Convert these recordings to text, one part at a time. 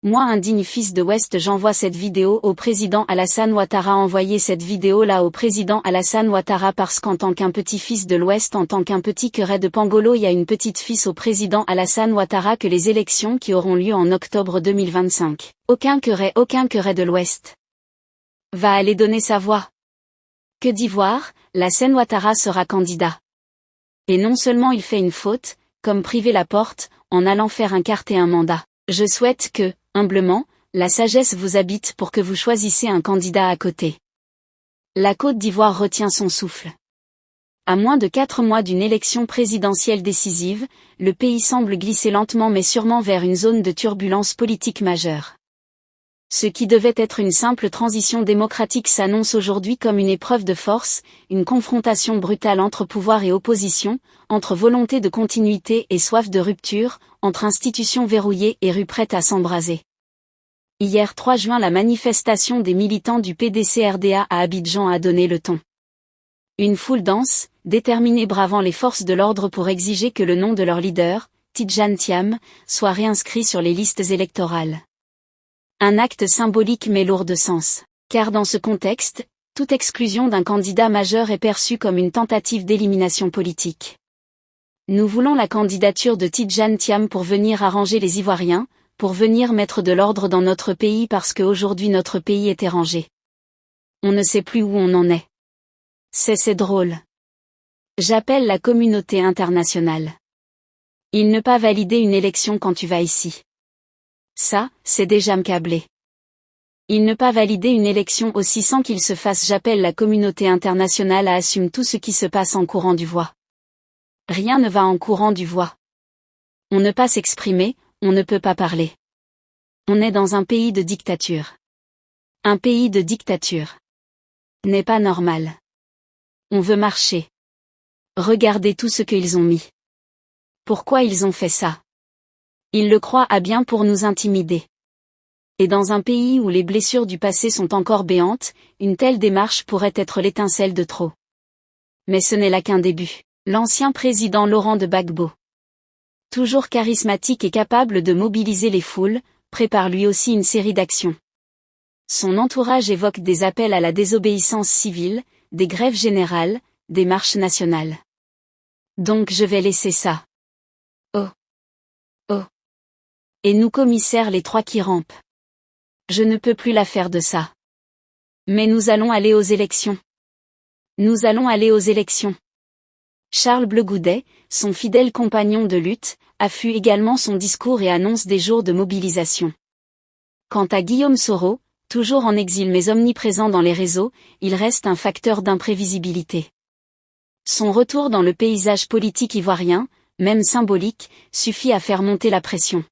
Moi, indigne fils de Ouest, j'envoie cette vidéo au président Alassane Ouattara. Envoyez cette vidéo-là au président Alassane Ouattara parce qu'en tant qu'un petit fils de l'Ouest, en tant qu'un petit queret de Pangolo, il y a une petite fils au président Alassane Ouattara que les élections qui auront lieu en octobre 2025. Aucun queret de l'Ouest va aller donner sa voix. Que d'Ivoire, Alassane Ouattara sera candidat. Et non seulement il fait une faute, comme priver la porte, en allant faire un quart et un mandat. Je souhaite que, humblement, la sagesse vous habite pour que vous choisissez un candidat à côté. La Côte d'Ivoire retient son souffle. À moins de 4 mois d'une élection présidentielle décisive, le pays semble glisser lentement mais sûrement vers une zone de turbulence politique majeure. Ce qui devait être une simple transition démocratique s'annonce aujourd'hui comme une épreuve de force, une confrontation brutale entre pouvoir et opposition, entre volonté de continuité et soif de rupture, entre institutions verrouillées et rues prêtes à s'embraser. Hier 3 juin, la manifestation des militants du PDC-RDA à Abidjan a donné le ton. Une foule dense, déterminée bravant les forces de l'ordre pour exiger que le nom de leur leader, Tidjane Thiam, soit réinscrit sur les listes électorales. Un acte symbolique mais lourd de sens, car dans ce contexte, toute exclusion d'un candidat majeur est perçue comme une tentative d'élimination politique. Nous voulons la candidature de Tidjane Thiam pour venir arranger les Ivoiriens, pour venir mettre de l'ordre dans notre pays parce qu'aujourd'hui notre pays est érangé. On ne sait plus où on en est. C'est drôle. J'appelle la communauté internationale. Il ne pas valider une élection quand tu vas ici. Ça, c'est déjà me câbler. Il ne pas valider une élection aussi sans qu'il se fasse. J'appelle la communauté internationale à assumer tout ce qui se passe en courant du voie. Rien ne va en courant du voie. On ne peut s'exprimer, on ne peut pas parler. On est dans un pays de dictature. Un pays de dictature. N'est pas normal. On veut marcher. Regardez tout ce qu'ils ont mis. Pourquoi ils ont fait ça? Ils le croient à bien pour nous intimider. Et dans un pays où les blessures du passé sont encore béantes, une telle démarche pourrait être l'étincelle de trop. Mais ce n'est là qu'un début. L'ancien président Laurent Gbagbo, toujours charismatique et capable de mobiliser les foules, prépare lui aussi une série d'actions. Son entourage évoque des appels à la désobéissance civile, des grèves générales, des marches nationales. Donc je vais laisser ça. Oh. Oh. Et nous commissaires les 3 qui rampent. Je ne peux plus la faire de ça. Mais nous allons aller aux élections. Nous allons aller aux élections. Charles Bleu Goudet, son fidèle compagnon de lutte, affût également son discours et annonce des jours de mobilisation. Quant à Guillaume Soro, toujours en exil mais omniprésent dans les réseaux, il reste un facteur d'imprévisibilité. Son retour dans le paysage politique ivoirien, même symbolique, suffit à faire monter la pression.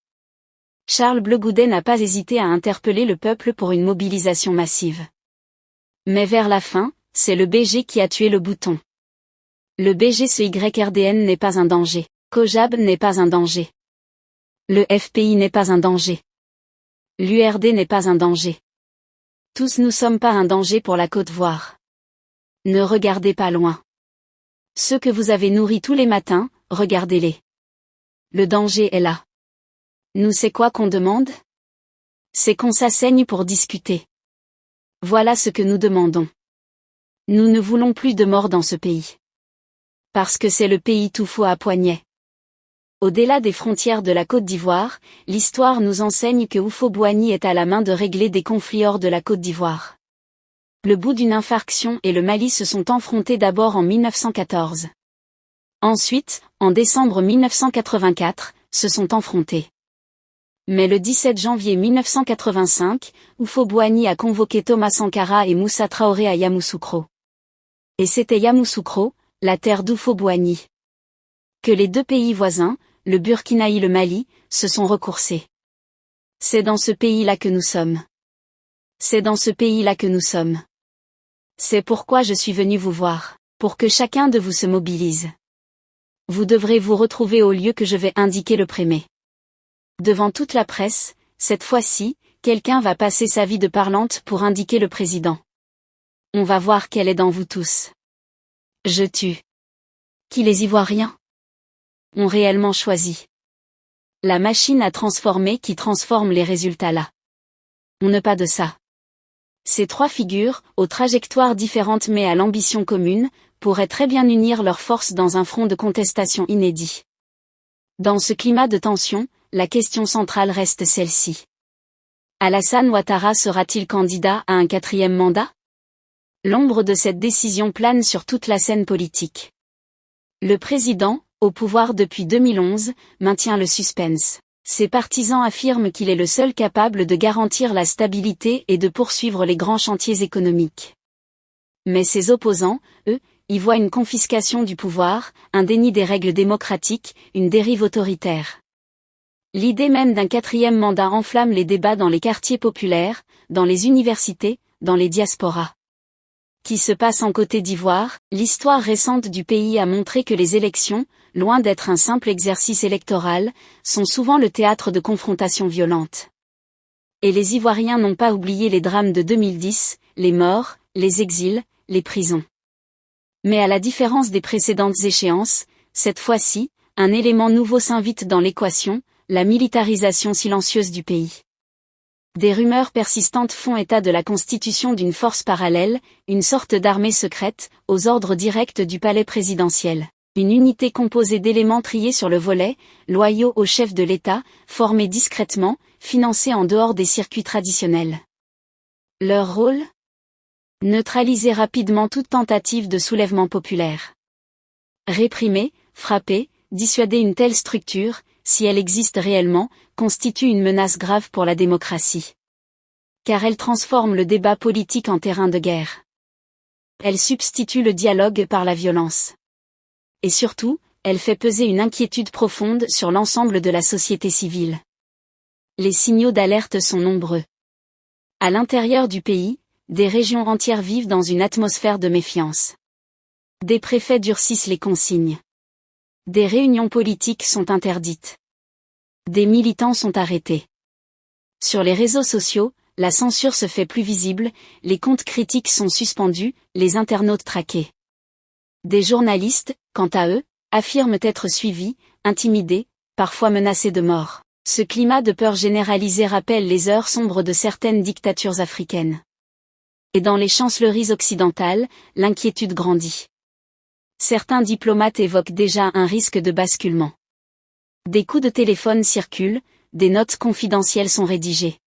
Charles Bleu Goudet n'a pas hésité à interpeller le peuple pour une mobilisation massive. Mais vers la fin, c'est le BG qui a tué le bouton. Le BGCYRDN n'est pas un danger. COJAB n'est pas un danger. Le FPI n'est pas un danger. L'URD n'est pas un danger. Tous nous sommes pas un danger pour la Côte d'Ivoire. Ne regardez pas loin. Ceux que vous avez nourris tous les matins, regardez-les. Le danger est là. Nous c'est quoi qu'on demande? C'est qu'on s'asseigne pour discuter. Voilà ce que nous demandons. Nous ne voulons plus de morts dans ce pays. Parce que c'est le pays tout faux à poignets. Au-delà des frontières de la Côte d'Ivoire, l'histoire nous enseigne que Houphouët-Boigny est à la main de régler des conflits hors de la Côte d'Ivoire. Le bout d'une infarction et le Mali se sont affrontés d'abord en 1914. Ensuite, en décembre 1984, se sont affrontés. Mais le 17 janvier 1985, Houphouët-Boigny a convoqué Thomas Sankara et Moussa Traoré à Yamoussoukro. Et c'était Yamoussoukro, la terre d'Houphouët-Boigny. Que les 2 pays voisins, le Burkina et le Mali, se sont recoursés. C'est dans ce pays-là que nous sommes. C'est dans ce pays-là que nous sommes. C'est pourquoi je suis venu vous voir, pour que chacun de vous se mobilise. Vous devrez vous retrouver au lieu que je vais indiquer le premier. Devant toute la presse, cette fois-ci, quelqu'un va passer sa vie de parlante pour indiquer le président. On va voir quelle est dans vous tous. Je tue. Qui les Ivoiriens ont réellement choisi. La machine à transformer qui transforme les résultats là. On ne pas de ça. Ces trois figures, aux trajectoires différentes mais à l'ambition commune, pourraient très bien unir leurs forces dans un front de contestation inédit. Dans ce climat de tension, la question centrale reste celle-ci. Alassane Ouattara sera-t-il candidat à un 4e mandat? L'ombre de cette décision plane sur toute la scène politique. Le président, au pouvoir depuis 2011, maintient le suspense. Ses partisans affirment qu'il est le seul capable de garantir la stabilité et de poursuivre les grands chantiers économiques. Mais ses opposants, eux, y voient une confiscation du pouvoir, un déni des règles démocratiques, une dérive autoritaire. L'idée même d'un 4e mandat enflamme les débats dans les quartiers populaires, dans les universités, dans les diasporas. Qui se passe en Côte d'Ivoire, l'histoire récente du pays a montré que les élections, loin d'être un simple exercice électoral, sont souvent le théâtre de confrontations violentes. Et les Ivoiriens n'ont pas oublié les drames de 2010, les morts, les exils, les prisons. Mais à la différence des précédentes échéances, cette fois-ci, un élément nouveau s'invite dans l'équation, la militarisation silencieuse du pays. Des rumeurs persistantes font état de la constitution d'une force parallèle, une sorte d'armée secrète, aux ordres directs du palais présidentiel. Une unité composée d'éléments triés sur le volet, loyaux au chef de l'État, formés discrètement, financés en dehors des circuits traditionnels. Leur rôle? Neutraliser rapidement toute tentative de soulèvement populaire. Réprimer, frapper, dissuader une telle structure, si elle existe réellement, constitue une menace grave pour la démocratie. Car elle transforme le débat politique en terrain de guerre. Elle substitue le dialogue par la violence. Et surtout, elle fait peser une inquiétude profonde sur l'ensemble de la société civile. Les signaux d'alerte sont nombreux. À l'intérieur du pays, des régions entières vivent dans une atmosphère de méfiance. Des préfets durcissent les consignes. Des réunions politiques sont interdites. Des militants sont arrêtés. Sur les réseaux sociaux, la censure se fait plus visible, les comptes critiques sont suspendus, les internautes traqués. Des journalistes, quant à eux, affirment être suivis, intimidés, parfois menacés de mort. Ce climat de peur généralisée rappelle les heures sombres de certaines dictatures africaines. Et dans les chancelleries occidentales, l'inquiétude grandit. Certains diplomates évoquent déjà un risque de basculement. Des coups de téléphone circulent, des notes confidentielles sont rédigées.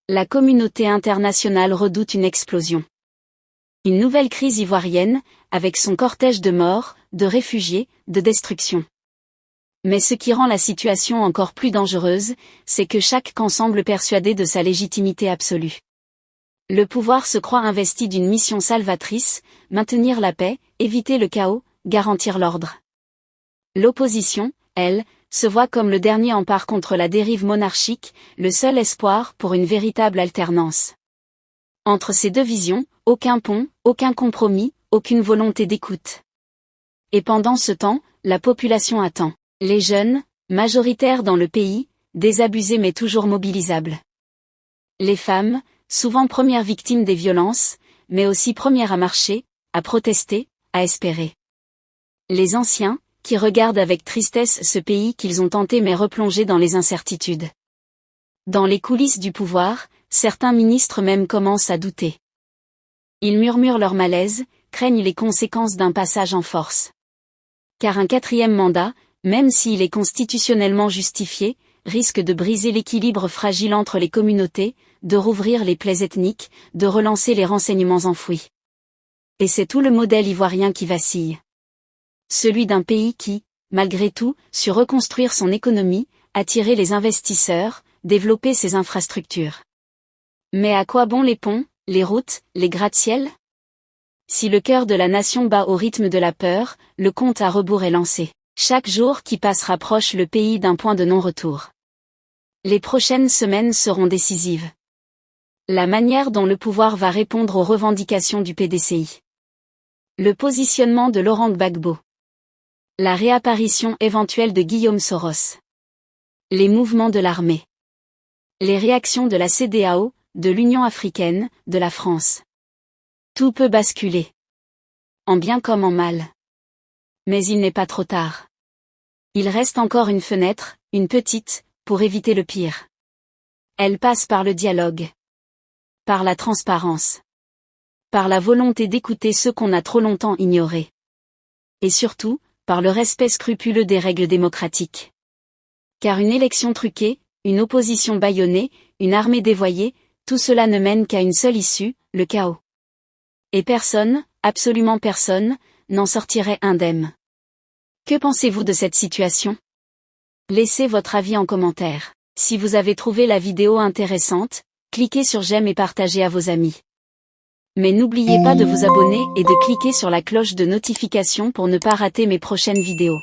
La communauté internationale redoute une explosion. Une nouvelle crise ivoirienne, avec son cortège de morts, de réfugiés, de destruction. Mais ce qui rend la situation encore plus dangereuse, c'est que chaque camp semble persuadé de sa légitimité absolue. Le pouvoir se croit investi d'une mission salvatrice, maintenir la paix, éviter le chaos, garantir l'ordre. L'opposition, elle, se voit comme le dernier empare contre la dérive monarchique, le seul espoir pour une véritable alternance. Entre ces deux visions, aucun pont, aucun compromis, aucune volonté d'écoute. Et pendant ce temps, la population attend. Les jeunes, majoritaires dans le pays, désabusés mais toujours mobilisables. Les femmes, souvent premières victimes des violences, mais aussi premières à marcher, à protester, à espérer. Les anciens, qui regardent avec tristesse ce pays qu'ils ont tenté mais replongé dans les incertitudes. Dans les coulisses du pouvoir, certains ministres même commencent à douter. Ils murmurent leur malaise, craignent les conséquences d'un passage en force. Car un 4e mandat, même s'il est constitutionnellement justifié, risque de briser l'équilibre fragile entre les communautés, de rouvrir les plaies ethniques, de relancer les renseignements enfouis. Et c'est tout le modèle ivoirien qui vacille. Celui d'un pays qui, malgré tout, sut reconstruire son économie, attirer les investisseurs, développer ses infrastructures. Mais à quoi bon les ponts, les routes, les gratte-ciels? Si le cœur de la nation bat au rythme de la peur, le compte à rebours est lancé. Chaque jour qui passe rapproche le pays d'un point de non-retour. Les prochaines semaines seront décisives. La manière dont le pouvoir va répondre aux revendications du PDCI. Le positionnement de Laurent Gbagbo. La réapparition éventuelle de Guillaume Soros. Les mouvements de l'armée. Les réactions de la CEDEAO, de l'Union africaine, de la France. Tout peut basculer. En bien comme en mal. Mais il n'est pas trop tard. Il reste encore une fenêtre, une petite, pour éviter le pire. Elle passe par le dialogue. Par la transparence. Par la volonté d'écouter ceux qu'on a trop longtemps ignorés. Et surtout, par le respect scrupuleux des règles démocratiques. Car une élection truquée, une opposition bâillonnée, une armée dévoyée, tout cela ne mène qu'à une seule issue, le chaos. Et personne, absolument personne, n'en sortirait indemne. Que pensez-vous de cette situation? Laissez votre avis en commentaire. Si vous avez trouvé la vidéo intéressante, cliquez sur j'aime et partagez à vos amis. Mais n'oubliez pas de vous abonner et de cliquer sur la cloche de notification pour ne pas rater mes prochaines vidéos.